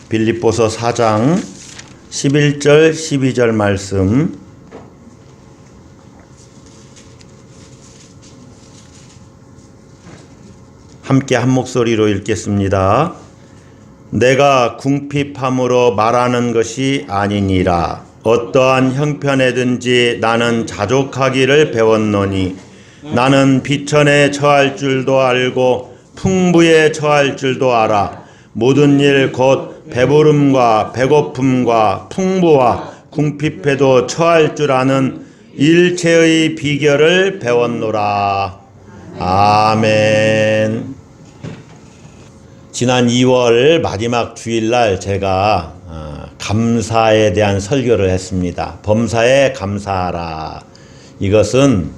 빌립보서 4장 11절 12절 말씀 함께 한 목소리로 읽겠습니다. 내가 궁핍함으로 말하는 것이 아니니라. 어떠한 형편에든지 나는 자족하기를 배웠노니 나는 비천에 처할 줄도 알고 풍부에 처할 줄도 알아. 모든 일 곧 배부름과 배고픔과 풍부와 궁핍에도 처할 줄 아는 일체의 비결을 배웠노라. 아멘. 지난 2월 마지막 주일날 제가 감사에 대한 설교를 했습니다. 범사에 감사하라. 이것은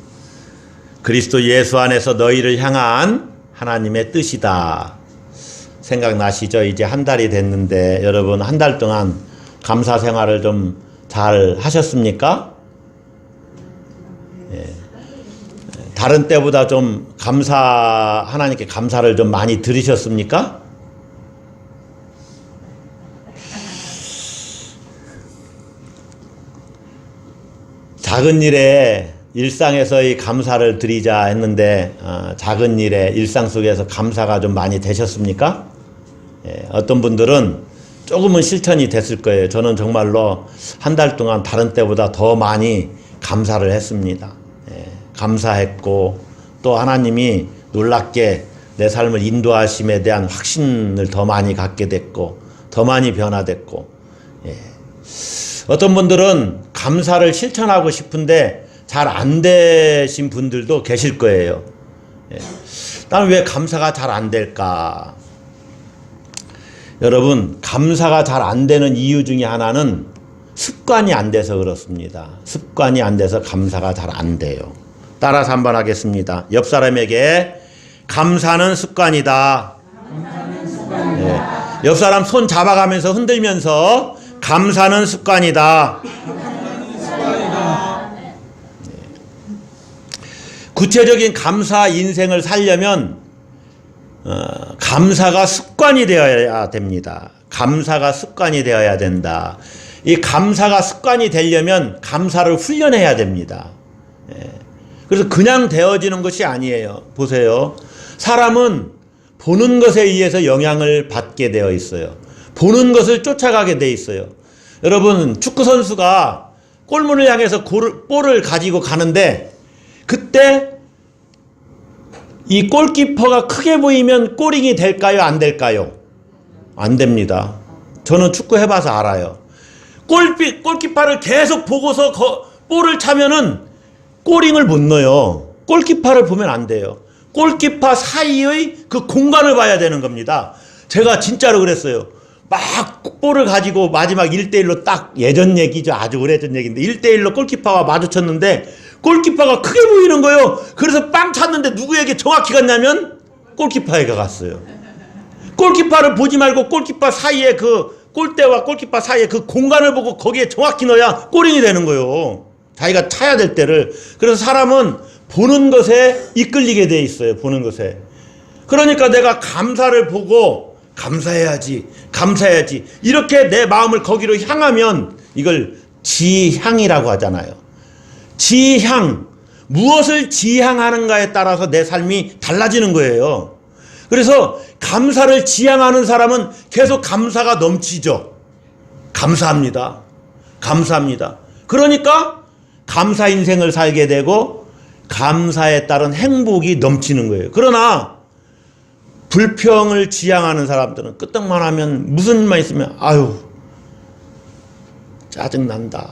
그리스도 예수 안에서 너희를 향한 하나님의 뜻이다. 생각나시죠? 이제 한 달이 됐는데 여러분 한 달 동안 감사 생활을 좀 잘 하셨습니까? 예. 다른 때보다 좀 하나님께 감사를 좀 많이 드리셨습니까? 작은 일에 일상에서의 감사를 드리자 했는데 작은 일에 일상 속에서 감사가 좀 많이 되셨습니까? 예, 어떤 분들은 조금은 실천이 됐을 거예요. 저는 정말로 한 달 동안 다른 때보다 더 많이 감사를 했습니다. 예, 감사했고 또 하나님이 놀랍게 내 삶을 인도하심에 대한 확신을 더 많이 갖게 됐고 더 많이 변화됐고 예. 어떤 분들은 감사를 실천하고 싶은데 잘 안 되신 분들도 계실 거예요. 예. 나는 왜 감사가 잘 안 될까? 여러분, 감사가 잘 안 되는 이유 중에 하나는 습관이 안 돼서 그렇습니다. 습관이 안 돼서 감사가 잘 안 돼요. 따라서 한번 하겠습니다. 옆 사람에게 감사는 습관이다. 예. 옆 사람 손 잡아가면서 흔들면서 감사는 습관이다. 구체적인 감사 인생을 살려면 감사가 습관이 되어야 됩니다. 감사가 습관이 되어야 된다. 이 감사가 습관이 되려면 감사를 훈련해야 됩니다. 그래서 그냥 되어지는 것이 아니에요. 보세요. 사람은 보는 것에 의해서 영향을 받게 되어 있어요. 보는 것을 쫓아가게 돼 있어요. 여러분, 축구 선수가 골문을 향해서 볼을 가지고 가는데 그때 이 골키퍼가 크게 보이면 골인이 될까요? 안 될까요? 안 됩니다. 저는 축구 해봐서 알아요. 골키퍼를 계속 보고서 볼을 차면은 골인을 못 넣어요. 골키퍼를 보면 안 돼요. 골키퍼 사이의 그 공간을 봐야 되는 겁니다. 제가 진짜로 그랬어요. 막 볼을 가지고 마지막 1대1로 딱 예전 얘기죠. 아주 오래전 얘기인데 1대1로 골키퍼와 마주쳤는데 골키퍼가 크게 보이는 거예요. 그래서 빵 찼는데 누구에게 정확히 갔냐면 골키퍼에게 갔어요. 골키퍼를 보지 말고 골키퍼 사이에 그 골대와 골키퍼 사이에 그 공간을 보고 거기에 정확히 넣어야 골인이 되는 거예요. 자기가 차야 될 때를. 그래서 사람은 보는 것에 이끌리게 돼 있어요. 보는 것에. 그러니까 내가 감사를 보고 감사해야지 이렇게 내 마음을 거기로 향하면 이걸 지향이라고 하잖아요. 지향, 무엇을 지향하는가에 따라서 내 삶이 달라지는 거예요. 그래서 감사를 지향하는 사람은 계속 감사가 넘치죠. 감사합니다. 그러니까 감사 인생을 살게 되고 감사에 따른 행복이 넘치는 거예요. 그러나 불평을 지향하는 사람들은 끄떡만 하면 무슨 말 있으면 아유 짜증난다.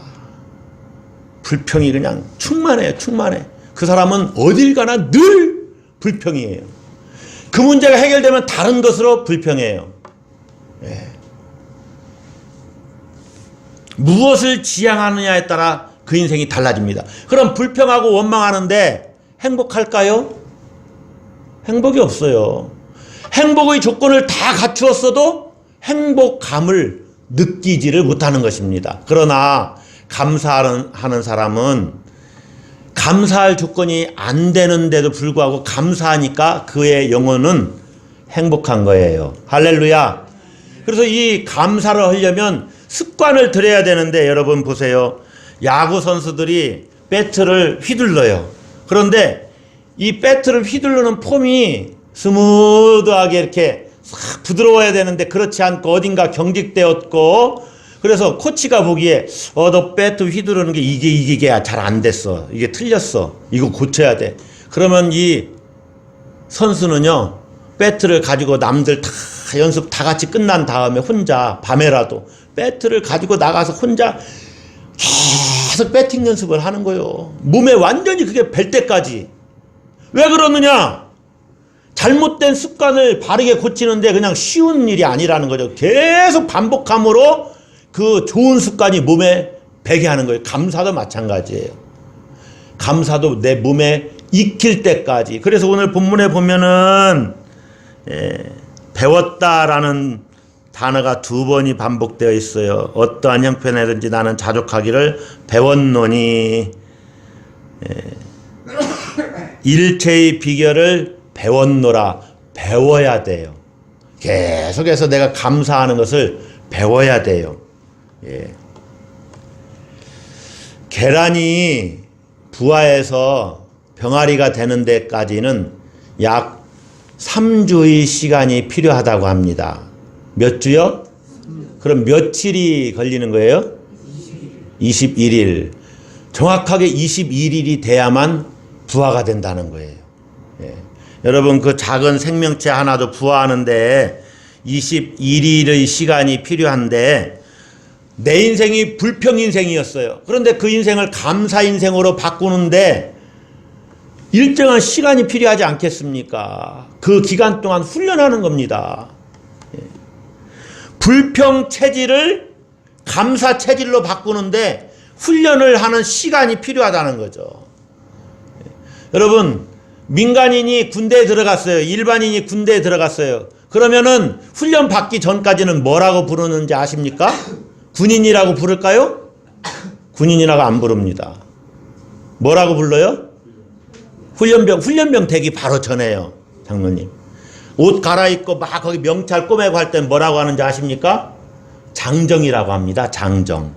불평이 그냥 충만해. 그 사람은 어딜 가나 늘 불평이에요. 그 문제가 해결되면 다른 것으로 불평해요. 예. 무엇을 지향하느냐에 따라 그 인생이 달라집니다. 그럼 불평하고 원망하는데 행복할까요? 행복이 없어요. 행복의 조건을 다 갖추었어도 행복감을 느끼지를 못하는 것입니다. 그러나 감사하는 사람은 감사할 조건이 안 되는데도 불구하고 감사하니까 그의 영혼은 행복한 거예요. 할렐루야. 그래서 이 감사를 하려면 습관을 들여야 되는데 여러분 보세요. 야구 선수들이 배트를 휘둘러요. 그런데 이 배트를 휘두르는 폼이 스무드하게 이렇게 싹 부드러워야 되는데 그렇지 않고 어딘가 경직되었고, 그래서 코치가 보기에 너 배트 휘두르는 게 이게 잘 안 됐어. 이게 틀렸어. 이거 고쳐야 돼. 그러면 이 선수는요, 배트를 가지고 남들 다 연습 다 같이 끝난 다음에 혼자 밤에라도 배트를 가지고 나가서 혼자 계속 배팅 연습을 하는 거예요. 몸에 완전히 그게 벨 때까지. 왜 그러느냐? 잘못된 습관을 바르게 고치는데 그냥 쉬운 일이 아니라는 거죠. 계속 반복함으로 그 좋은 습관이 몸에 배게 하는 거예요. 감사도 마찬가지예요. 감사도 내 몸에 익힐 때까지. 그래서 오늘 본문에 보면은 배웠다라는 단어가 2번이 반복되어 있어요. 어떠한 형편이든지 나는 자족하기를 배웠노니. 일체의 비결을 배웠노라. 배워야 돼요. 계속해서 내가 감사하는 것을 배워야 돼요. 계란이 부화해서 병아리가 되는 데까지는 약 3주의 시간이 필요하다고 합니다. 몇 주요? 그럼 며칠이 걸리는 거예요? 21일. 정확하게 21일이 돼야만 부화가 된다는 거예요. 여러분, 그 작은 생명체 하나도 부화하는데 21일의 시간이 필요한데, 내 인생이 불평 인생이었어요. 그런데 그 인생을 감사 인생으로 바꾸는데 일정한 시간이 필요하지 않겠습니까? 그 기간 동안 훈련하는 겁니다. 불평 체질을 감사 체질로 바꾸는데 훈련을 하는 시간이 필요하다는 거죠. 여러분, 민간인이 군대에 들어갔어요. 일반인이 군대에 들어갔어요. 그러면은 훈련 받기 전까지는 뭐라고 부르는지 아십니까? 군인이라고 부를까요? 군인이라고 안 부릅니다. 뭐라고 불러요? 훈련병 되기 바로 전에요. 장로님. 옷 갈아입고 막 거기 명찰 꼬매고 할 땐 뭐라고 하는지 아십니까? 장정이라고 합니다. 장정.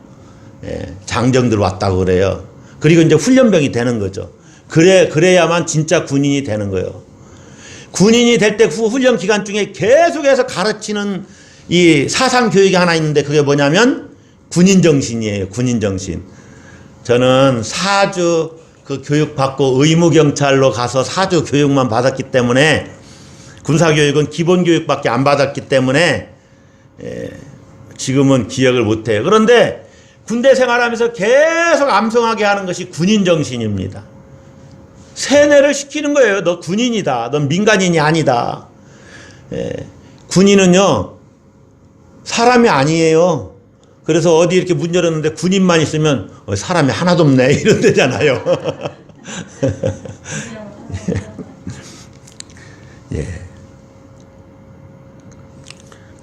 장정들 왔다고 그래요. 그리고 이제 훈련병이 되는 거죠. 그래야만 진짜 군인이 되는 거예요. 군인이 될 때 훈련 기간 중에 계속해서 가르치는 이 사상 교육이 하나 있는데 그게 뭐냐면 군인정신이에요. 군인정신. 저는 4주 그 교육받고 의무경찰로 가서 4주 교육만 받았기 때문에, 군사교육은 기본교육밖에 안 받았기 때문에 지금은 기억을 못해요. 그런데 군대 생활하면서 계속 암송하게 하는 것이 군인정신입니다. 세뇌를 시키는 거예요. 너 군인이다. 넌 민간인이 아니다. 군인은요, 사람이 아니에요. 그래서 어디 이렇게 문 열었는데 군인만 있으면 사람이 하나도 없네 이런 데잖아요.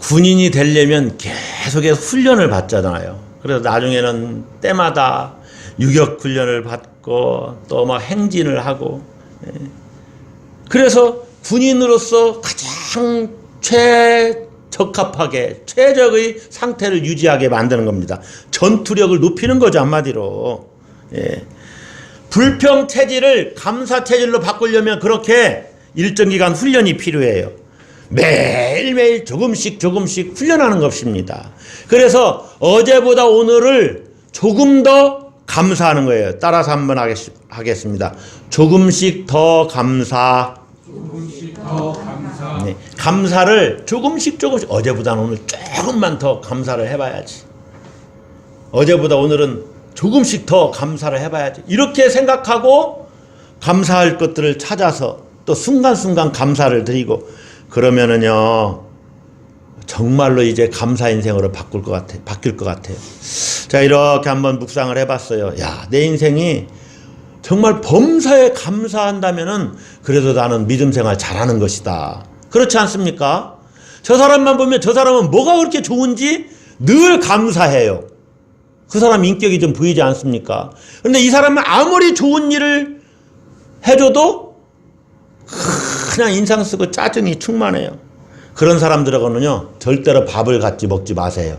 군인이 되려면 계속해서 훈련을 받잖아요. 그래서 나중에는 때마다 유격 훈련을 받고 또 막 행진을 하고, 그래서 군인으로서 가장 적합하게 최적의 상태를 유지하게 만드는 겁니다. 전투력을 높이는 거죠, 한마디로. 불평 체질을 감사 체질로 바꾸려면 그렇게 일정 기간 훈련이 필요해요. 매일매일 조금씩 훈련하는 것입니다. 그래서 어제보다 오늘을 조금 더 감사하는 거예요. 따라서 한번 하겠습니다. 조금씩 더 감사. 네, 감사를 조금씩 어제보다는 오늘 조금만 더 감사를 해봐야지. 어제보다 오늘은 조금씩 더 감사를 해봐야지. 이렇게 생각하고 감사할 것들을 찾아서 또 순간순간 감사를 드리고, 그러면은요 정말로 이제 감사 인생으로 바뀔 것 같아요. 자, 이렇게 한번 묵상을 해봤어요. 야, 내 인생이 정말 범사에 감사한다면은 그래도 나는 믿음 생활 잘하는 것이다. 그렇지 않습니까? 저 사람만 보면 저 사람은 뭐가 그렇게 좋은지 늘 감사해요. 그 사람 인격이 좀 보이지 않습니까? 그런데 이 사람은 아무리 좋은 일을 해줘도 그냥 인상 쓰고 짜증이 충만해요. 그런 사람들하고는요 절대로 밥을 같이 먹지 마세요.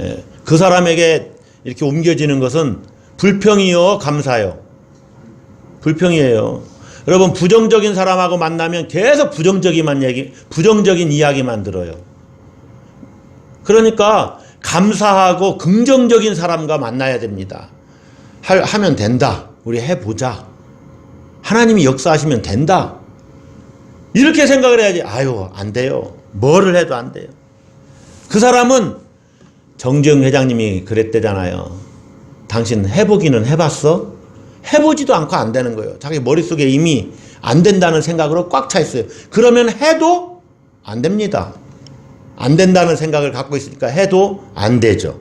예, 그 사람에게 이렇게 옮겨지는 것은 불평이요 감사요. 불평이에요. 여러분 부정적인 사람하고 만나면 계속 부정적인 이야기만 들어요. 그러니까 감사하고 긍정적인 사람과 만나야 됩니다. 하면 된다. 우리 해보자. 하나님이 역사하시면 된다. 이렇게 생각을 해야지. 아유 안 돼요. 뭐를 해도 안 돼요. 그 사람은 정지영 회장님이 그랬대잖아요. 당신 해보기는 해봤어? 해보지도 않고 안 되는 거예요. 자기 머릿속에 이미 안 된다는 생각으로 꽉 차 있어요. 그러면 해도 안 됩니다. 안 된다는 생각을 갖고 있으니까 해도 안 되죠.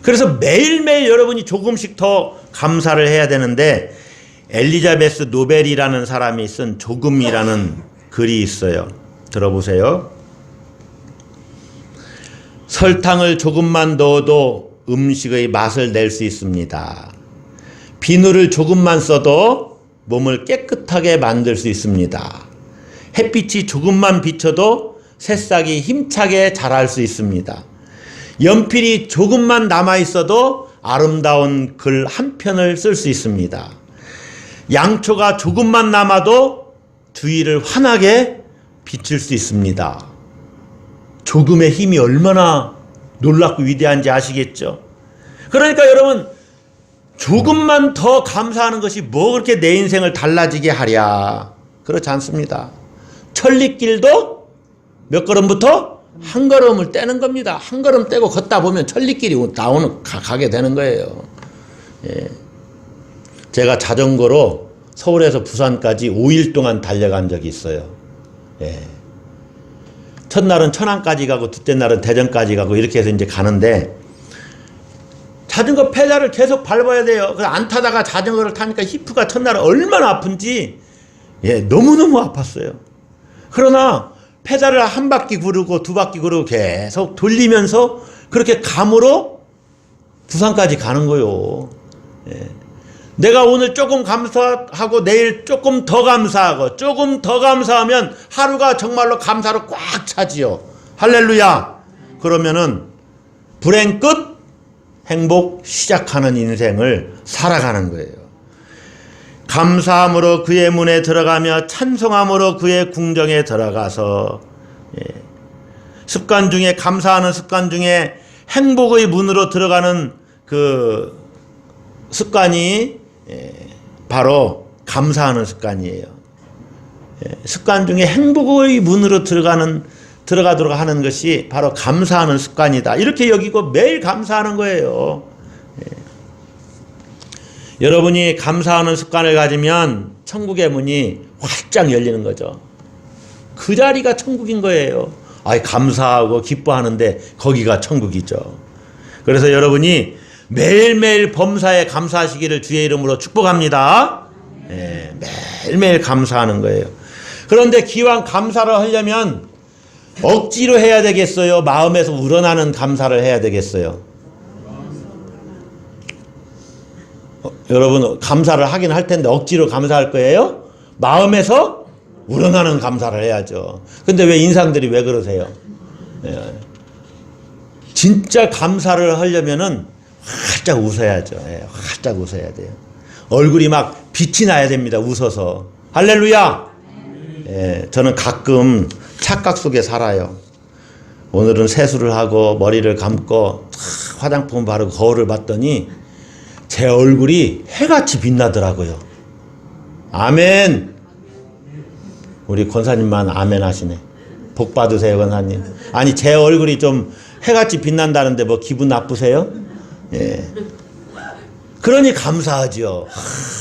그래서 매일매일 여러분이 조금씩 더 감사를 해야 되는데, 엘리자베스 노벨이라는 사람이 쓴 조금이라는 글이 있어요. 들어보세요. 설탕을 조금만 넣어도 음식의 맛을 낼 수 있습니다. 비누를 조금만 써도 몸을 깨끗하게 만들 수 있습니다. 햇빛이 조금만 비쳐도 새싹이 힘차게 자랄 수 있습니다. 연필이 조금만 남아 있어도 아름다운 글 한 편을 쓸 수 있습니다. 양초가 조금만 남아도 주위를 환하게 비칠 수 있습니다. 조금의 힘이 얼마나 놀랍고 위대한지 아시겠죠? 그러니까 여러분, 조금만 더 감사하는 것이 뭐 그렇게 내 인생을 달라지게 하랴. 그렇지 않습니다. 천리길도 몇 걸음부터? 한 걸음을 떼는 겁니다. 한 걸음 떼고 걷다 보면 천리길이 가게 되는 거예요. 예. 제가 자전거로 서울에서 부산까지 5일 동안 달려간 적이 있어요. 예. 첫날은 천안까지 가고 둘째 날은 대전까지 가고 이렇게 해서 이제 가는데, 자전거 페달을 계속 밟아야 돼요. 안 타다가 자전거를 타니까 히프가 첫날은 얼마나 아픈지, 예, 너무너무 아팠어요. 그러나 페달을 한 바퀴 구르고 두 바퀴 구르고 계속 돌리면서 그렇게 감으로 부산까지 가는 거요. 예. 내가 오늘 조금 감사하고 내일 조금 더 감사하고 조금 더 감사하면 하루가 정말로 감사로 꽉 차지요. 할렐루야. 그러면은 불행 끝, 행복 시작하는 인생을 살아가는 거예요. 감사함으로 그의 문에 들어가며 찬송함으로 그의 궁정에 들어가서, 예. 습관 중에, 감사하는 습관 중에 행복의 문으로 들어가는 그 습관이, 예, 바로 감사하는 습관이에요. 예, 습관 중에 행복의 문으로 들어가도록 하는 것이 바로 감사하는 습관이다. 이렇게 여기고 매일 감사하는 거예요. 예. 여러분이 감사하는 습관을 가지면 천국의 문이 활짝 열리는 거죠. 그 자리가 천국인 거예요. 감사하고 기뻐하는데 거기가 천국이죠. 그래서 여러분이 매일매일 범사에 감사하시기를 주의 이름으로 축복합니다. 예, 매일매일 감사하는 거예요. 그런데 기왕 감사를 하려면 억지로 해야 되겠어요? 마음에서 우러나는 감사를 해야 되겠어요? 여러분 감사를 하긴 할 텐데 억지로 감사할 거예요? 마음에서 우러나는 감사를 해야죠. 근데 왜 인상들이 왜 그러세요? 예. 진짜 감사를 하려면은 활짝 웃어야죠. 예, 활짝 웃어야 돼요. 얼굴이 막 빛이 나야 됩니다. 웃어서. 할렐루야. 예, 저는 가끔 착각 속에 살아요. 오늘은 세수를 하고 머리를 감고 화장품 바르고 거울을 봤더니 제 얼굴이 해같이 빛나더라고요. 아멘. 우리 권사님만 아멘 하시네. 복 받으세요, 권사님. 아니, 제 얼굴이 좀 해같이 빛난다는데 뭐 기분 나쁘세요? 예. 그러니 감사하죠.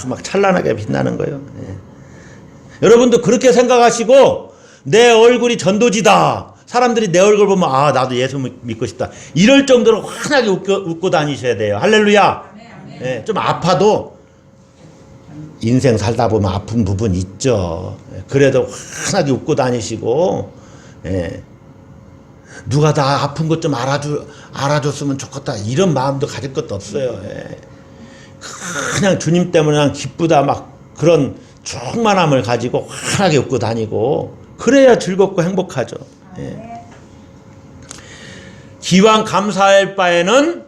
막 찬란하게 빛나는 거예요. 예. 여러분도 그렇게 생각하시고, 내 얼굴이 전도지다. 사람들이 내 얼굴 보면 나도 예수 믿고 싶다. 이럴 정도로 환하게 웃고 다니셔야 돼요. 할렐루야. 예, 좀 아파도 인생 살다 보면 아픈 부분 있죠. 그래도 환하게 웃고 다니시고, 예. 누가 다 아픈 것 좀 알아줬으면 좋겠다. 이런 마음도 가질 것도 없어요. 예. 그냥 주님 때문에 그냥 기쁘다. 막 그런 충만함을 가지고 환하게 웃고 다니고 그래야 즐겁고 행복하죠. 예. 기왕 감사할 바에는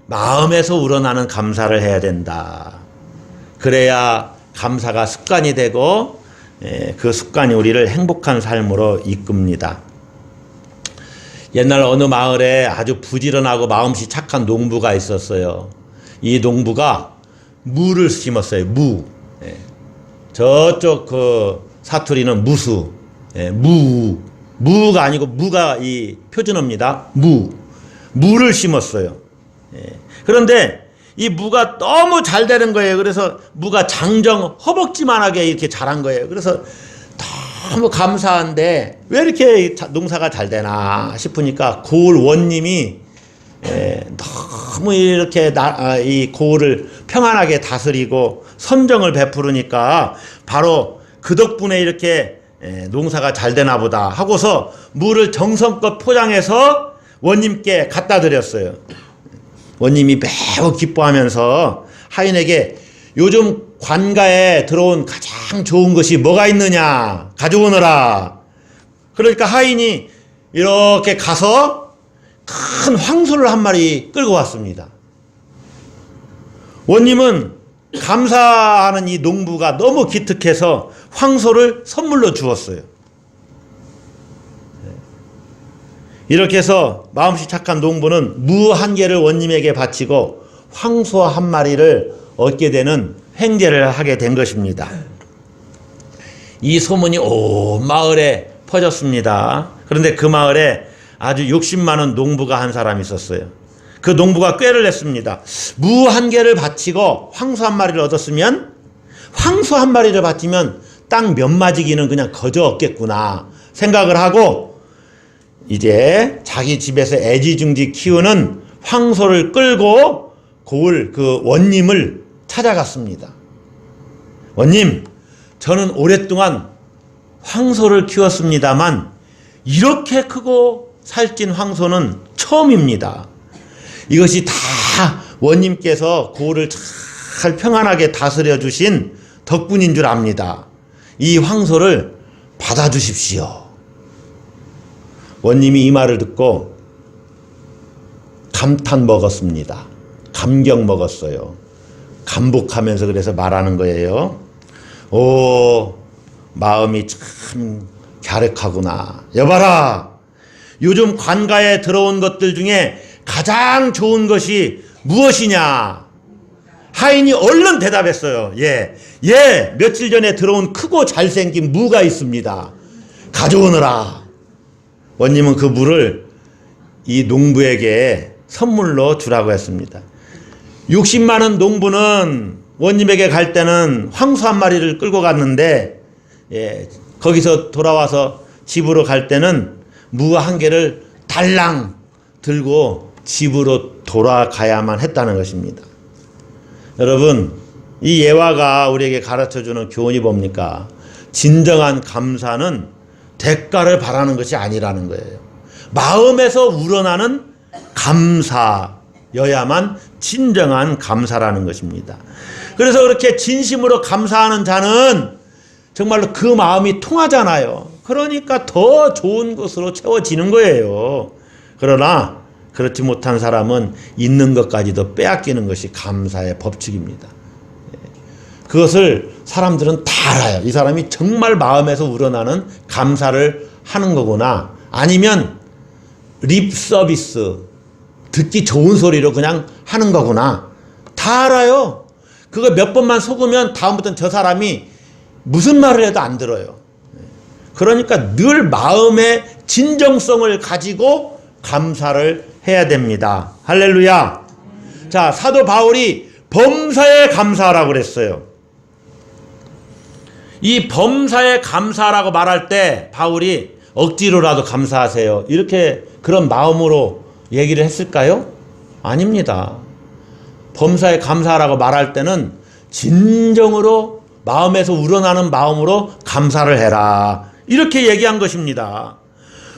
마음에서 우러나는 감사를 해야 된다. 그래야 감사가 습관이 되고 그 습관이 우리를 행복한 삶으로 이끕니다. 옛날 어느 마을에 아주 부지런하고 마음씨 착한 농부가 있었어요. 이 농부가 무를 심었어요. 무. 저쪽 그 사투리는 무수. 무가 아니고 무가 이 표준어입니다. 무를 심었어요. 그런데 이 무가 너무 잘 되는 거예요. 그래서 무가 장정 허벅지만하게 이렇게 자란 거예요. 그래서 너무 감사한데 왜 이렇게 농사가 잘 되나 싶으니까 고을 원님이 너무 이렇게 이 고을을 평안하게 다스리고 선정을 베푸르니까 바로 그 덕분에 이렇게 농사가 잘 되나 보다 하고서 무를 정성껏 포장해서 원님께 갖다 드렸어요. 원님이 매우 기뻐하면서 하인에게 요즘 관가에 들어온 가장 좋은 것이 뭐가 있느냐 가져오너라. 그러니까 하인이 이렇게 가서 큰 황소를 한 마리 끌고 왔습니다. 원님은 감사하는 이 농부가 너무 기특해서 황소를 선물로 주었어요. 이렇게 해서 마음씨 착한 농부는 무 한 개를 원님에게 바치고 황소 한 마리를 얻게 되는 횡재를 하게 된 것입니다. 이 소문이 온 마을에 퍼졌습니다. 그런데 그 마을에 아주 욕심 많은 농부가 한 사람이 있었어요. 그 농부가 꾀를 냈습니다. 무 한 개를 바치고 황소 한 마리를 얻었으면 황소 한 마리를 바치면 땅 몇 마지기는 그냥 거저 얻겠구나 생각을 하고 이제 자기 집에서 애지중지 키우는 황소를 끌고 고을 그 원님을 찾아갔습니다. 원님, 저는 오랫동안 황소를 키웠습니다만 이렇게 크고 살찐 황소는 처음입니다. 이것이 다 원님께서 고을을 잘 평안하게 다스려 주신 덕분인 줄 압니다. 이 황소를 받아주십시오. 원님이 이 말을 듣고 감탄 먹었습니다. 감격 먹었어요. 감복하면서 그래서 말하는 거예요. 오, 마음이 참 갸륵하구나. 여봐라, 요즘 관가에 들어온 것들 중에 가장 좋은 것이 무엇이냐? 하인이 얼른 대답했어요. 며칠 전에 들어온 크고 잘생긴 무가 있습니다. 가져오너라. 원님은 그 무를 이 농부에게 선물로 주라고 했습니다. 욕심 많은 농부는 원님에게 갈 때는 황소 한 마리를 끌고 갔는데 거기서 돌아와서 집으로 갈 때는 무 한 개를 달랑 들고 집으로 돌아가야만 했다는 것입니다. 여러분, 이 예화가 우리에게 가르쳐주는 교훈이 뭡니까? 진정한 감사는 대가를 바라는 것이 아니라는 거예요. 마음에서 우러나는 감사여야만 진정한 감사라는 것입니다. 그래서 그렇게 진심으로 감사하는 자는 정말로 그 마음이 통하잖아요. 그러니까 더 좋은 것으로 채워지는 거예요. 그러나 그렇지 못한 사람은 있는 것까지도 빼앗기는 것이 감사의 법칙입니다. 그것을 사람들은 다 알아요. 이 사람이 정말 마음에서 우러나는 감사를 하는 거구나. 아니면 립 서비스, 듣기 좋은 소리로 그냥 하는 거구나. 다 알아요. 그거 몇 번만 속으면 다음부터는 저 사람이 무슨 말을 해도 안 들어요. 그러니까 늘 마음의 진정성을 가지고 감사를 해야 됩니다. 할렐루야. 자, 사도 바울이 범사에 감사하라고 그랬어요. 이 범사에 감사라고 말할 때 바울이 억지로라도 감사하세요, 이렇게 그런 마음으로 얘기를 했을까요? 아닙니다. 범사에 감사라고 말할 때는 진정으로 마음에서 우러나는 마음으로 감사를 해라, 이렇게 얘기한 것입니다.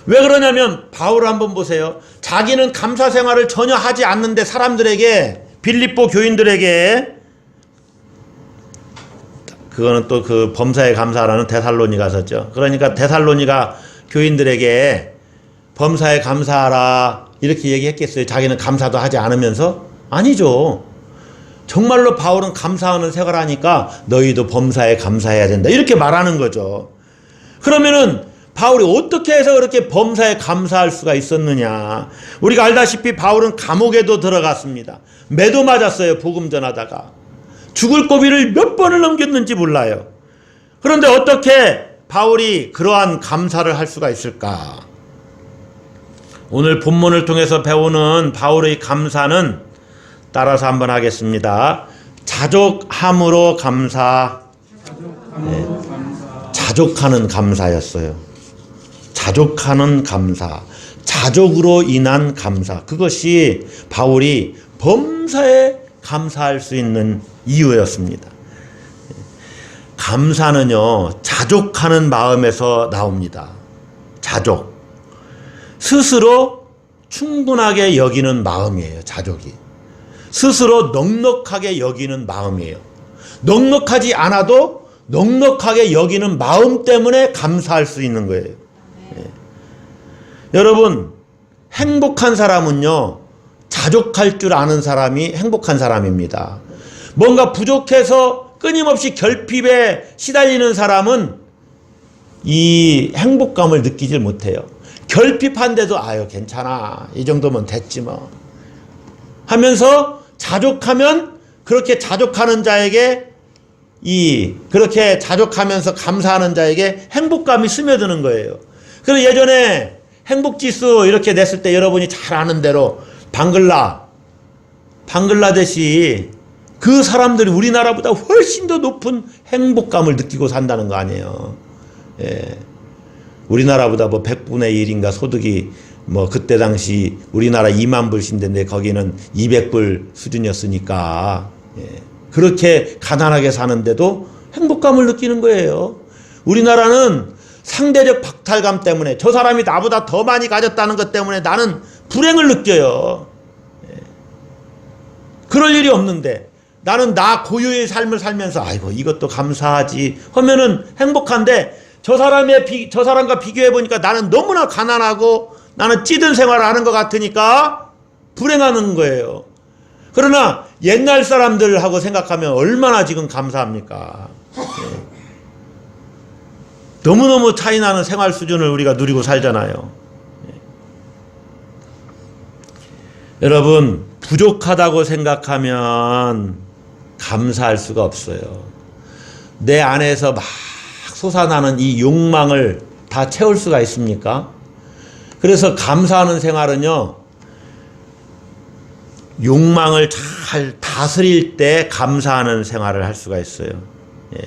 왜 그러냐면 바울 한번 보세요. 자기는 감사 생활을 전혀 하지 않는데 사람들에게, 빌립보 교인들에게 그거는 또 그 범사에 감사하라는 데살로니가서죠. 그러니까 데살로니가 교인들에게 범사에 감사하라 이렇게 얘기했겠어요? 자기는 감사도 하지 않으면서? 아니죠. 정말로 바울은 감사하는 생활하니까 너희도 범사에 감사해야 된다 이렇게 말하는 거죠. 그러면은 바울이 어떻게 해서 그렇게 범사에 감사할 수가 있었느냐. 우리가 알다시피 바울은 감옥에도 들어갔습니다. 매도 맞았어요. 복음 전하다가. 죽을 고비를 몇 번을 넘겼는지 몰라요. 그런데 어떻게 바울이 그러한 감사를 할 수가 있을까? 오늘 본문을 통해서 배우는 바울의 감사는 따라서 한번 하겠습니다. 자족함으로 감사. 네. 자족하는 감사였어요. 자족하는 감사. 자족으로 인한 감사. 그것이 바울이 범사에 감사할 수 있는 이유였습니다. 감사는요, 자족하는 마음에서 나옵니다. 자족. 스스로 충분하게 여기는 마음이에요, 자족이. 스스로 넉넉하게 여기는 마음이에요. 넉넉하지 않아도 넉넉하게 여기는 마음 때문에 감사할 수 있는 거예요. 예. 여러분, 행복한 사람은요, 자족할 줄 아는 사람이 행복한 사람입니다. 뭔가 부족해서 끊임없이 결핍에 시달리는 사람은 이 행복감을 느끼질 못해요. 결핍한데도 아유 괜찮아 이 정도면 됐지 뭐 하면서 자족하면 그렇게 자족하는 자에게 그렇게 자족하면서 감사하는 자에게 행복감이 스며드는 거예요. 그래서 예전에 행복지수 이렇게 냈을 때 여러분이 잘 아는 대로 방글라데시 그 사람들이 우리나라보다 훨씬 더 높은 행복감을 느끼고 산다는 거 아니에요. 예. 우리나라보다 뭐 100분의 1인가 소득이 뭐 그때 당시 우리나라 2만 불씩인데 거기는 200불 수준이었으니까 예. 그렇게 가난하게 사는데도 행복감을 느끼는 거예요. 우리나라는 상대적 박탈감 때문에 저 사람이 나보다 더 많이 가졌다는 것 때문에 나는 불행을 느껴요. 예. 그럴 일이 없는데 나는 나 고유의 삶을 살면서 아이고 이것도 감사하지 하면은 행복한데 저 사람과 비교해 보니까 나는 너무나 가난하고 나는 찌든 생활을 하는 것 같으니까 불행하는 거예요. 그러나 옛날 사람들하고 생각하면 얼마나 지금 감사합니까? 네. 너무너무 차이나는 생활 수준을 우리가 누리고 살잖아요. 네. 여러분, 부족하다고 생각하면 감사할 수가 없어요. 내 안에서 막 솟아나는 이 욕망을 다 채울 수가 있습니까? 그래서 감사하는 생활은요, 욕망을 잘 다스릴 때 감사하는 생활을 할 수가 있어요. 예.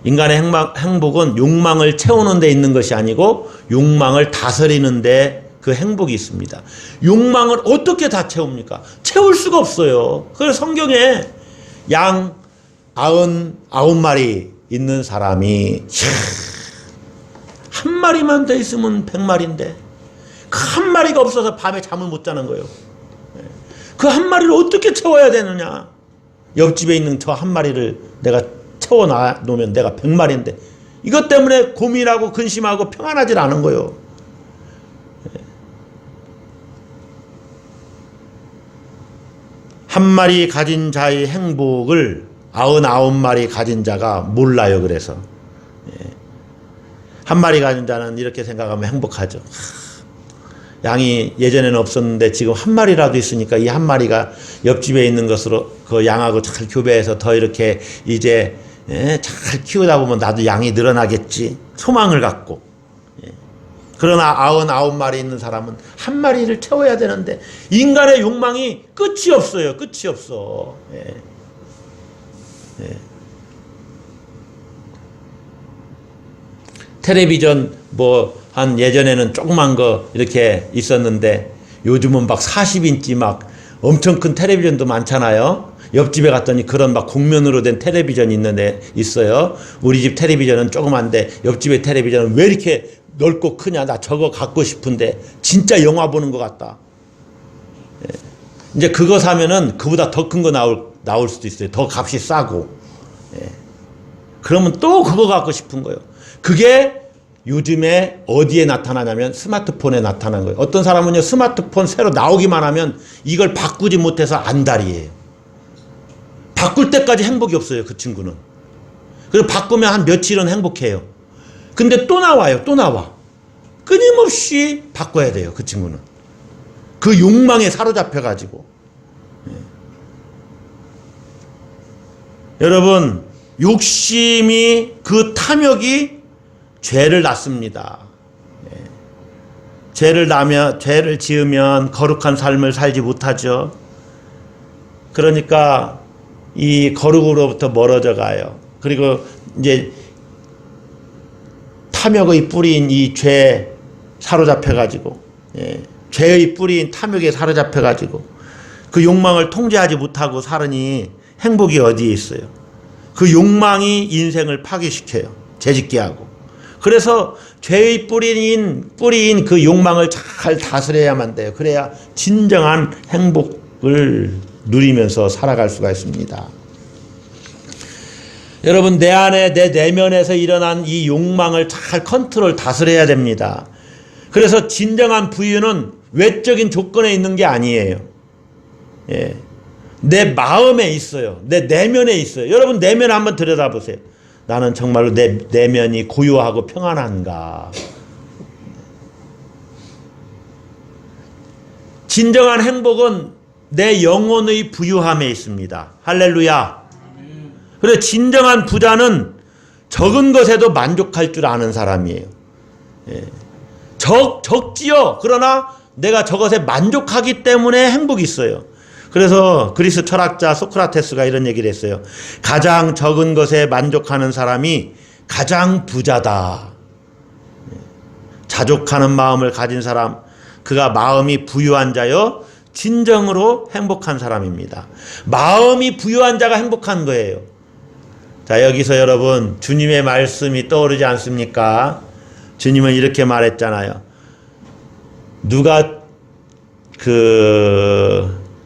인간의 행복은 욕망을 채우는 데 있는 것이 아니고 욕망을 다스리는 데 그 행복이 있습니다. 욕망을 어떻게 다 채웁니까? 채울 수가 없어요. 그래서 성경에 양 99마리 있는 사람이 한 마리만 더 있으면 100마리인데 그 한 마리가 없어서 밤에 잠을 못 자는 거예요. 그 한 마리를 어떻게 채워야 되느냐. 옆집에 있는 저 한 마리를 내가 채워놓으면 내가 100마리인데 이것 때문에 고민하고 근심하고 평안하지 않은 거예요. 한 마리 가진 자의 행복을 99마리 가진 자가 몰라요. 그래서 한 마리 가진 자는 이렇게 생각하면 행복하죠. 양이 예전에는 없었는데 지금 한 마리라도 있으니까 이 한 마리가 옆집에 있는 것으로 그 양하고 잘 교배해서 더 이렇게 이제 잘 키우다 보면 나도 양이 늘어나겠지 소망을 갖고. 그러나 99마리 있는 사람은 한 마리를 채워야 되는데 인간의 욕망이 끝이 없어요. 끝이 없어. 텔레비전 뭐 한 예전에는 조그만 거 이렇게 있었는데 요즘은 막 40인치 막 엄청 큰 텔레비전도 많잖아요. 옆집에 갔더니 그런 막 곡면으로 된 텔레비전이 있는데 있어요. 우리 집 텔레비전은 조그만데 옆집의 텔레비전은 왜 이렇게 넓고 크냐. 나 저거 갖고 싶은데 진짜 영화 보는 것 같다. 이제 그거 사면은 그보다 더 큰 거 나올 수도 있어요. 더 값이 싸고. 그러면 또 그거 갖고 싶은 거예요. 그게 요즘에 어디에 나타나냐면 스마트폰에 나타난 거예요. 어떤 사람은요, 스마트폰 새로 나오기만 하면 이걸 바꾸지 못해서 안달이에요. 바꿀 때까지 행복이 없어요, 그 친구는. 그리고 바꾸면 한 며칠은 행복해요. 근데 또 나와요, 또 나와. 끊임없이 바꿔야 돼요, 그 친구는. 그 욕망에 사로잡혀가지고. 여러분, 욕심이, 그 탐욕이 죄를 낳습니다. 죄를 지으면 거룩한 삶을 살지 못하죠. 그러니까 이 거룩으로부터 멀어져 가요. 그리고 이제 탐욕의 뿌리인 이 죄에 사로잡혀가지고, 죄의 뿌리인 탐욕에 사로잡혀가지고 그 욕망을 통제하지 못하고 살으니 행복이 어디에 있어요? 그 욕망이 인생을 파괴시켜요. 죄짓게 하고. 그래서 죄의 뿌리인 그 욕망을 잘 다스려야만 돼요. 그래야 진정한 행복을 누리면서 살아갈 수가 있습니다. 여러분, 내 안에, 내 내면에서 일어난 이 욕망을 잘 컨트롤 다스려야 됩니다. 그래서 진정한 부유는 외적인 조건에 있는 게 아니에요. 내 마음에 있어요. 내 내면에 있어요. 여러분, 내면 한번 들여다보세요. 나는 정말로 내 내면이 고요하고 평안한가? 진정한 행복은 내 영혼의 부유함에 있습니다. 할렐루야. 그래서 진정한 부자는 적은 것에도 만족할 줄 아는 사람이에요. 적지요. 그러나 내가 저것에 만족하기 때문에 행복이 있어요. 그래서 그리스 철학자 소크라테스가 이런 얘기를 했어요. 가장 적은 것에 만족하는 사람이 가장 부자다. 자족하는 마음을 가진 사람, 그가 마음이 부유한 자요, 진정으로 행복한 사람입니다. 마음이 부유한 자가 행복한 거예요. 자, 여기서 여러분, 주님의 말씀이 떠오르지 않습니까? 주님은 이렇게 말했잖아요. 누가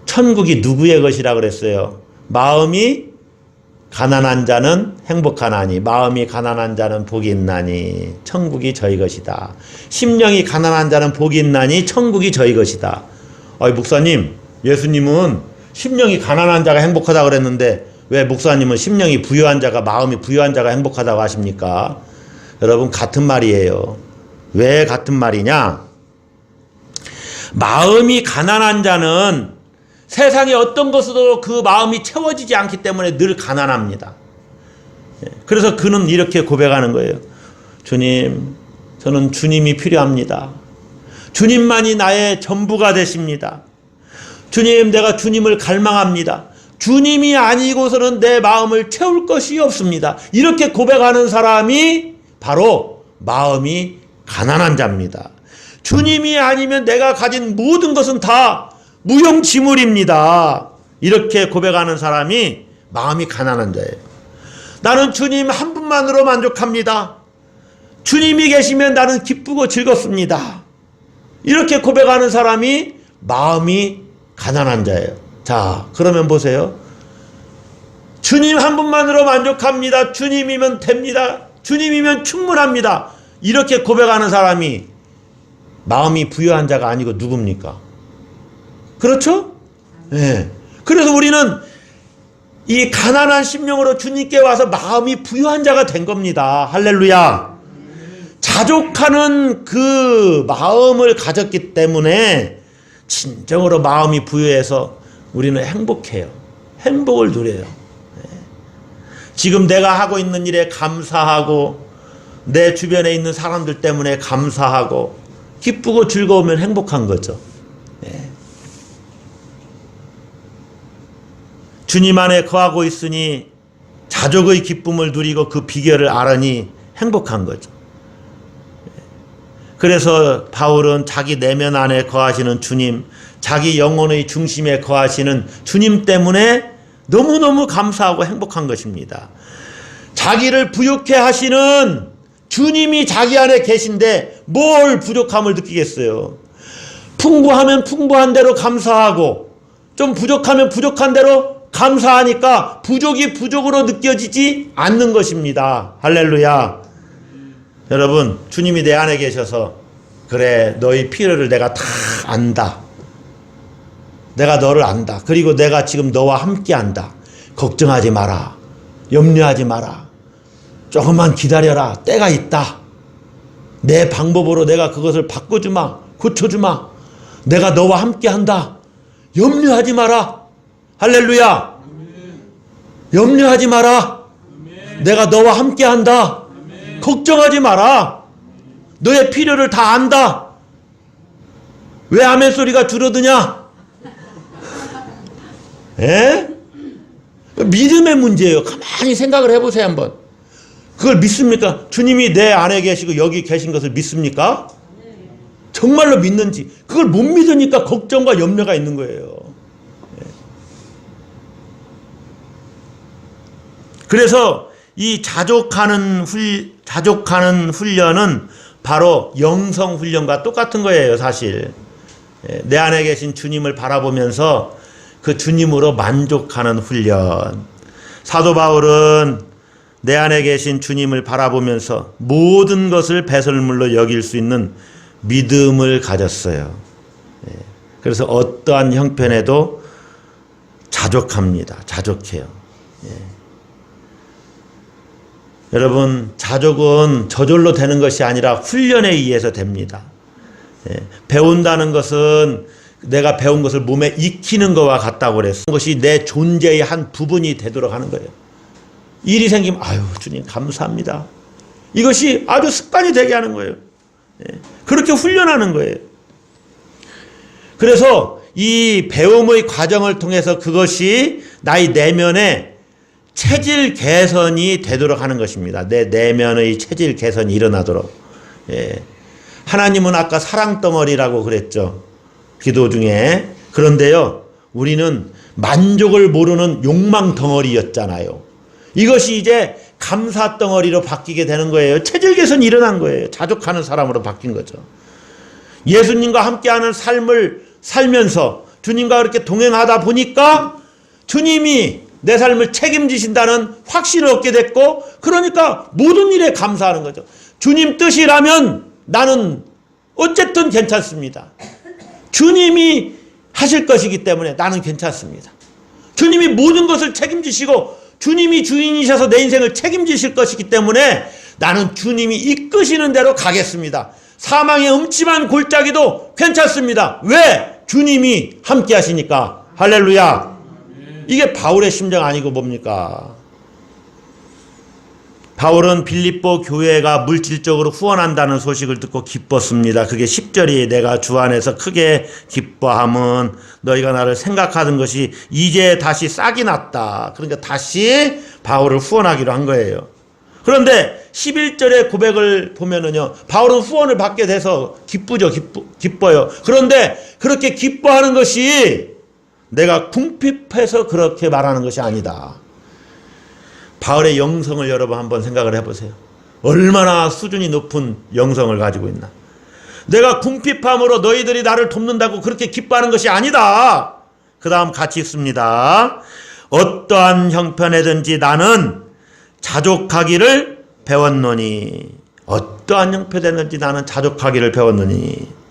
천국이 누구의 것이라 그랬어요? 마음이 가난한 자는 행복하나니, 마음이 가난한 자는 복이 있나니, 천국이 저희 것이다. 심령이 가난한 자는 복이 있나니, 천국이 저희 것이다. 목사님, 예수님은 심령이 가난한 자가 행복하다고 그랬는데 왜 목사님은 심령이 부유한 자가, 마음이 부유한 자가 행복하다고 하십니까? 여러분, 같은 말이에요. 왜 같은 말이냐? 마음이 가난한 자는 세상의 어떤 것으로 그 마음이 채워지지 않기 때문에 늘 가난합니다. 그래서 그는 이렇게 고백하는 거예요. 주님, 저는 주님이 필요합니다. 주님만이 나의 전부가 되십니다. 주님, 내가 주님을 갈망합니다. 주님이 아니고서는 내 마음을 채울 것이 없습니다. 이렇게 고백하는 사람이 바로 마음이 가난한 자입니다. 주님이 아니면 내가 가진 모든 것은 다 무용지물입니다. 이렇게 고백하는 사람이 마음이 가난한 자예요. 나는 주님 한 분만으로 만족합니다. 주님이 계시면 나는 기쁘고 즐겁습니다. 이렇게 고백하는 사람이 마음이 가난한 자예요. 자, 그러면 보세요. 주님 한 분만으로 만족합니다. 주님이면 됩니다. 주님이면 충분합니다. 이렇게 고백하는 사람이 마음이 부유한 자가 아니고 누굽니까? 그렇죠? 네. 그래서 우리는 이 가난한 심령으로 주님께 와서 마음이 부유한 자가 된 겁니다. 할렐루야. 자족하는 그 마음을 가졌기 때문에 진정으로 마음이 부유해서 우리는 행복해요. 행복을 누려요. 네. 지금 내가 하고 있는 일에 감사하고 내 주변에 있는 사람들 때문에 감사하고 기쁘고 즐거우면 행복한 거죠. 네. 주님 안에 거하고 있으니 자족의 기쁨을 누리고 그 비결을 알으니 행복한 거죠. 그래서 바울은 자기 내면 안에 거하시는 주님, 자기 영혼의 중심에 거하시는 주님 때문에 너무너무 감사하고 행복한 것입니다. 자기를 부유케 하시는 주님이 자기 안에 계신데 뭘 부족함을 느끼겠어요. 풍부하면 풍부한 대로 감사하고 좀 부족하면 부족한 대로 감사하니까 부족이 부족으로 느껴지지 않는 것입니다. 할렐루야. 여러분, 주님이 내 안에 계셔서 그래, 너희 필요를 내가 다 안다. 내가 너를 안다. 그리고 내가 지금 너와 함께 한다. 걱정하지 마라. 염려하지 마라. 조금만 기다려라. 때가 있다. 내 방법으로 내가 그것을 바꿔주마. 고쳐주마. 내가 너와 함께 한다. 염려하지 마라. 할렐루야. 염려하지 마라. 내가 너와 함께 한다. 걱정하지 마라. 너의 필요를 다 안다. 왜 아멘 소리가 줄어드냐? 에? 믿음의 문제예요. 가만히 생각을 해보세요 한번. 그걸 믿습니까? 주님이 내 안에 계시고 여기 계신 것을 믿습니까? 정말로 믿는지. 그걸 못 믿으니까 걱정과 염려가 있는 거예요. 그래서 이 자족하는 훈련은 바로 영성훈련과 똑같은 거예요, 사실. 내 안에 계신 주님을 바라보면서 그 주님으로 만족하는 훈련. 사도 바울은 내 안에 계신 주님을 바라보면서 모든 것을 배설물로 여길 수 있는 믿음을 가졌어요. 그래서 어떠한 형편에도 자족합니다. 자족해요. 여러분, 자족은 저절로 되는 것이 아니라 훈련에 의해서 됩니다. 배운다는 것은 내가 배운 것을 몸에 익히는 것과 같다고 그랬어요. 그것이 내 존재의 한 부분이 되도록 하는 거예요. 일이 생기면 아유 주님 감사합니다. 이것이 아주 습관이 되게 하는 거예요. 그렇게 훈련하는 거예요. 그래서 이 배움의 과정을 통해서 그것이 나의 내면에 체질 개선이 되도록 하는 것입니다. 내 내면의 체질 개선이 일어나도록. 하나님은 아까 사랑덩어리라고 그랬죠. 기도 중에. 그런데요, 우리는 만족을 모르는 욕망덩어리였잖아요. 이것이 이제 감사덩어리로 바뀌게 되는 거예요. 체질 개선이 일어난 거예요. 자족하는 사람으로 바뀐 거죠. 예수님과 함께하는 삶을 살면서 주님과 그렇게 동행하다 보니까 주님이 내 삶을 책임지신다는 확신을 얻게 됐고, 그러니까 모든 일에 감사하는 거죠. 주님 뜻이라면 나는 어쨌든 괜찮습니다. 주님이 하실 것이기 때문에 나는 괜찮습니다. 주님이 모든 것을 책임지시고 주님이 주인이셔서 내 인생을 책임지실 것이기 때문에 나는 주님이 이끄시는 대로 가겠습니다. 사망의 음침한 골짜기도 괜찮습니다. 왜? 주님이 함께 하시니까. 할렐루야. 이게 바울의 심정 아니고 뭡니까? 바울은 빌립보 교회가 물질적으로 후원한다는 소식을 듣고 기뻤습니다. 그게 10절이 내가 주 안에서 크게 기뻐함은 너희가 나를 생각하던 것이 이제 다시 싹이 났다. 그러니까 다시 바울을 후원하기로 한 거예요. 그런데 11절의 고백을 보면은요, 바울은 후원을 받게 돼서 기쁘죠. 기뻐요. 그런데 그렇게 기뻐하는 것이 내가 궁핍해서 그렇게 말하는 것이 아니다. 바울의 영성을 여러분 한번 생각을 해보세요. 얼마나 수준이 높은 영성을 가지고 있나. 내가 궁핍함으로 너희들이 나를 돕는다고 그렇게 기뻐하는 것이 아니다. 그 다음 같이 읽습니다. 어떠한 형편에든지 나는 자족하기를 배웠노니. 어떠한 형편에든지 나는 자족하기를 배웠노니.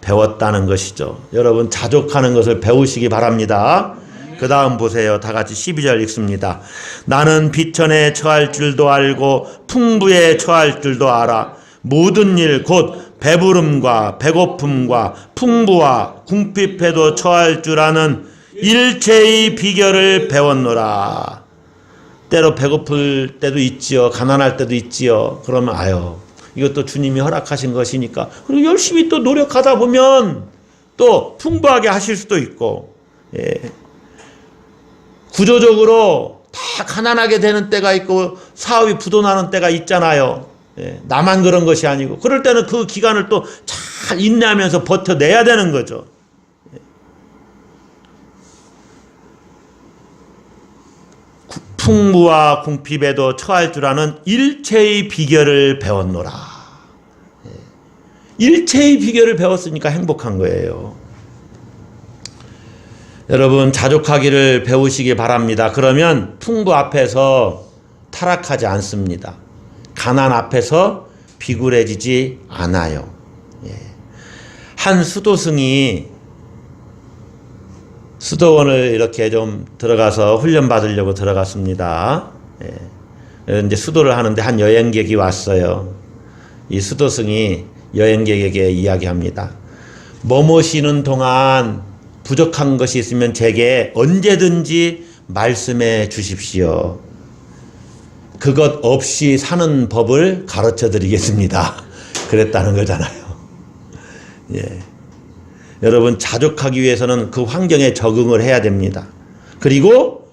배웠다는 것이죠. 여러분, 자족하는 것을 배우시기 바랍니다. 그 다음 보세요. 다 같이 12절 읽습니다. 나는 비천에 처할 줄도 알고 풍부에 처할 줄도 알아. 모든 일 곧 배부름과 배고픔과 풍부와 궁핍에도 처할 줄 아는 일체의 비결을 배웠노라. 때로 배고플 때도 있지요. 가난할 때도 있지요. 그러면 아유, 이것도 주님이 허락하신 것이니까. 그리고 열심히 또 노력하다 보면 또 풍부하게 하실 수도 있고. 구조적으로 다 가난하게 되는 때가 있고 사업이 부도나는 때가 있잖아요. 나만 그런 것이 아니고. 그럴 때는 그 기간을 또 잘 인내하면서 버텨내야 되는 거죠. 풍부와 궁핍에도 처할 줄 아는 일체의 비결을 배웠노라. 일체의 비결을 배웠으니까 행복한 거예요. 여러분 자족하기를 배우시기 바랍니다. 그러면 풍부 앞에서 타락하지 않습니다. 가난 앞에서 비굴해지지 않아요. 예. 한 수도승이 수도원을 이렇게 좀 들어가서 훈련 받으려고 들어갔습니다. 예. 이제 수도를 하는데 한 여행객이 왔어요. 이 수도승이 여행객에게 이야기합니다. 뭐뭐 쉬는 동안 부족한 것이 있으면 제게 언제든지 말씀해 주십시오. 그것 없이 사는 법을 가르쳐 드리겠습니다. 그랬다는 거잖아요. 예. 여러분 자족하기 위해서는 그 환경에 적응을 해야 됩니다. 그리고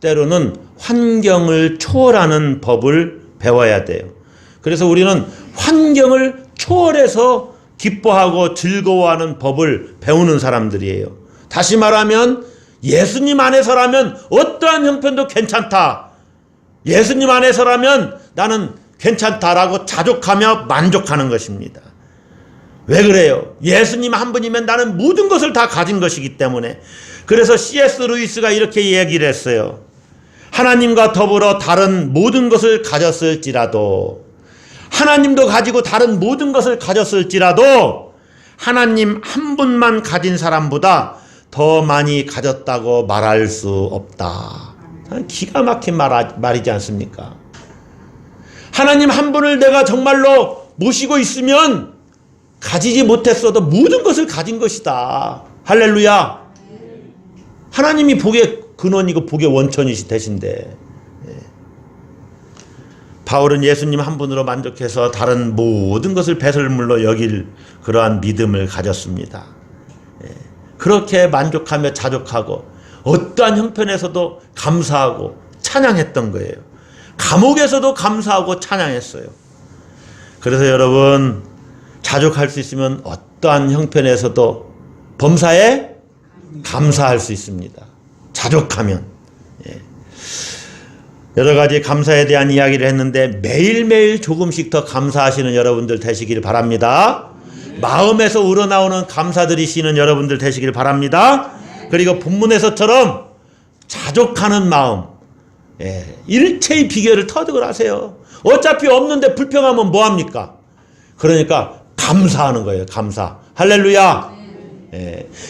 때로는 환경을 초월하는 법을 배워야 돼요. 그래서 우리는 환경을 초월해서 기뻐하고 즐거워하는 법을 배우는 사람들이에요. 다시 말하면 예수님 안에서라면 어떠한 형편도 괜찮다. 예수님 안에서라면 나는 괜찮다라고 자족하며 만족하는 것입니다. 왜 그래요? 예수님 한 분이면 나는 모든 것을 다 가진 것이기 때문에. 그래서 C.S. 루이스가 이렇게 얘기를 했어요. 하나님과 더불어 다른 모든 것을 가졌을지라도, 하나님도 가지고 다른 모든 것을 가졌을지라도 하나님 한 분만 가진 사람보다 더 많이 가졌다고 말할 수 없다. 기가 막힌 말이지 않습니까? 하나님 한 분을 내가 정말로 모시고 있으면 가지지 못했어도 모든 것을 가진 것이다. 할렐루야. 하나님이 복의 근원이고 복의 원천이시 되신데, 바울은 예수님 한 분으로 만족해서 다른 모든 것을 배설물로 여길 그러한 믿음을 가졌습니다. 그렇게 만족하며 자족하고 어떠한 형편에서도 감사하고 찬양했던 거예요. 감옥에서도 감사하고 찬양했어요. 그래서 여러분 자족할 수 있으면 어떠한 형편에서도 범사에 감사할 수 있습니다. 자족하면. 여러 가지 감사에 대한 이야기를 했는데 매일매일 조금씩 더 감사하시는 여러분들 되시길 바랍니다. 마음에서 우러나오는 감사드리시는 여러분들 되시길 바랍니다. 그리고 본문에서처럼 자족하는 마음, 일체의 비결을 터득을 하세요. 어차피 없는데 불평하면 뭐합니까? 그러니까 감사하는 거예요. 감사. 할렐루야.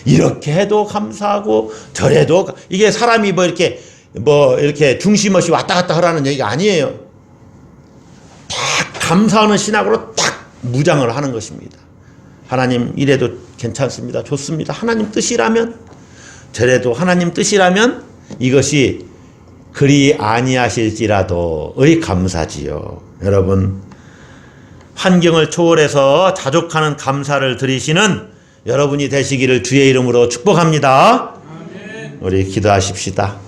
이렇게 해도 감사하고 저래도, 이게 사람이 이렇게 중심 없이 왔다 갔다 하라는 얘기가 아니에요. 딱 감사하는 신학으로 딱 무장을 하는 것입니다. 하나님 이래도 괜찮습니다. 좋습니다. 하나님 뜻이라면, 저래도 하나님 뜻이라면 이것이 그리 아니하실지라도의 감사지요. 여러분 환경을 초월해서 자족하는 감사를 드리시는 여러분이 되시기를 주의 이름으로 축복합니다. 우리 기도하십시다.